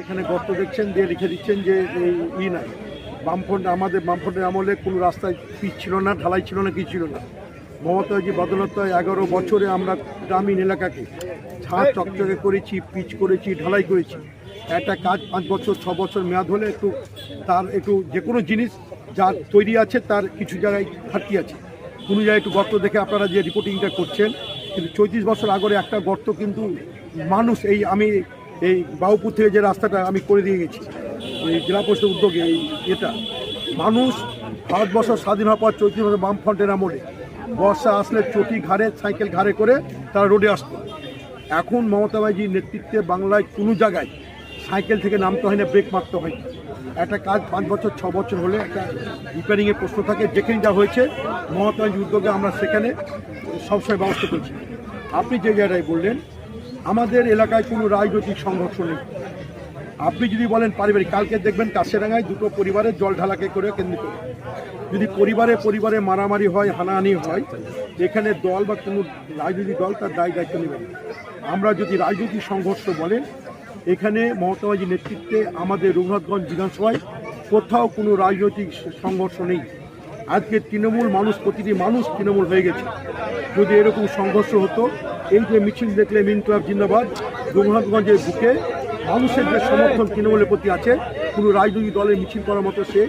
এখানে গর্ত দেখছেন দিয়ে লিখে দিচ্ছেন যে এই নাই বামফ্রন্ট আমাদের বামফ্রন্টের আমলে কোনো রাস্তায় পিচ ছিল না, ঢালাই ছিল না, কিছু ছিল না। মমতাজি বদলতায় 11 বছরে আমরা গ্রামীণ এলাকাকে ঝাড় চকচকে করেছি, পিচ করেছি, ঢালাই করেছি। একটা কাজ 5 বছর 6 বছর মেয়াদ হলে তার একটু যে কোনো জিনিস যা তৈরি আছে তার কিছু জায়গায় ঘাটতি আছে, কোনো জায়গায় একটু গর্ত দেখে আপনারা যে রিপোর্টিংটা করছেন। কিন্তু 34 বছর আগরে একটা গর্ত কিন্তু মানুষ আমি এই বাহুপুর থেকে যে রাস্তাটা আমি করে দিয়ে গেছি এই জেলা পরিষদের উদ্যোগে এটা মানুষ ভারতবর্ষ স্বাধীন হওয়ার পর 34 বছর বামফ্রন্টের আমলে বর্ষা আসলে চটি ঘাড়ে সাইকেল ঘাড়ে করে তারা রোডে আসতো। এখন মমতা ব্যানার্জির নেতৃত্বে বাংলায় কোনো জায়গায় সাইকেল থেকে নামতে হয় না, ব্রেক মারতে হয়। একটা কাজ 5 বছর 6 বছর হলে একটা রিপেয়ারিংয়ের প্রশ্ন থাকে, যেখানে যা হয়েছে মমতা ব্যানার্জির উদ্যোগে আমরা সেখানে সবসময় ব্যবস্থা করছি। আপনি যে জায়গায় বললেন আমাদের এলাকায় কোনো রাজনৈতিক সংঘর্ষ নেই। আপনি যদি বলেন পারিবারিক, কালকে দেখবেন কাশিরাঙ্গায় দুটো পরিবারের জল ঢালাকে করে কেন্দ্র করে যদি পরিবারে মারামারি হয়, হানাহানি হয়, এখানে দল বা কোনো রাজনৈতিক দল তার দায়িত্ব নেবেন। আমরা যদি রাজনৈতিক সংঘর্ষ বলেন, এখানে মমতা ব্যানার্জির নেতৃত্বে আমাদের রঘুনাথগঞ্জ বিধানসভায় কোথাও কোনো রাজনৈতিক সংঘর্ষ নেই। আজকে তৃণমূল মানুষ, প্রতিটি মানুষ তৃণমূল হয়ে গেছে। যদি এরকম সংঘর্ষ হতো, এই যে মিছিল দেখলে ইনকিলাব জিন্দাবাদ, রঘুনাথগঞ্জের বুকে মানুষের যে সমর্থন তৃণমূলের প্রতি আছে, কোনো রাজনৈতিক দলের মিছিল করার মতো সে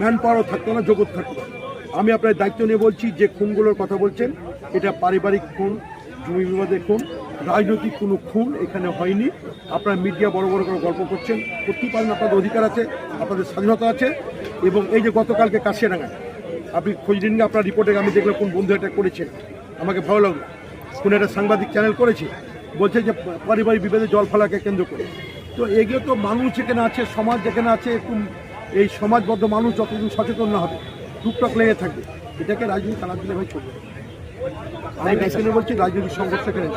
ম্যান পাওয়ারও থাকতো না, যোগ্যতা থাকতো না। আমি আপনার দায়িত্ব নিয়ে বলছি যে খুনগুলোর কথা বলছেন, এটা পারিবারিক খুন, জমি বিবাদের খুন, রাজনৈতিক কোনো খুন এখানে হয়নি। আপনারা মিডিয়া বড় বড় করে গল্প করছেন, করতেই পারেন, আপনাদের অধিকার আছে, আপনাদের স্বাধীনতা আছে। এবং এই যে গতকালকে কাশিরাঙ্গায় আপনি খোঁজ নিন, আপনার রিপোর্টে আমি দেখলাম কোন বন্ধু এটা করেছেন, আমাকে ভালো লাগলো। কোন একটা সাংবাদিক চ্যানেল করেছে, বলছে যে পারিবারিক বিভেদে জল ফেলাকে কেন্দ্র করে। তো এগুলো তো মানুষ যেখানে আছে, সমাজ যেখানে আছে, একটু এই সমাজবদ্ধ মানুষ যতদিন সচেতন না হবে টুকটাক লেগে থাকবে। এটাকে রাজনীতি চালাতে দিলে ভাই চলবে। আমি বলছি রাজনৈতিক সংঘর্ষ এখানে।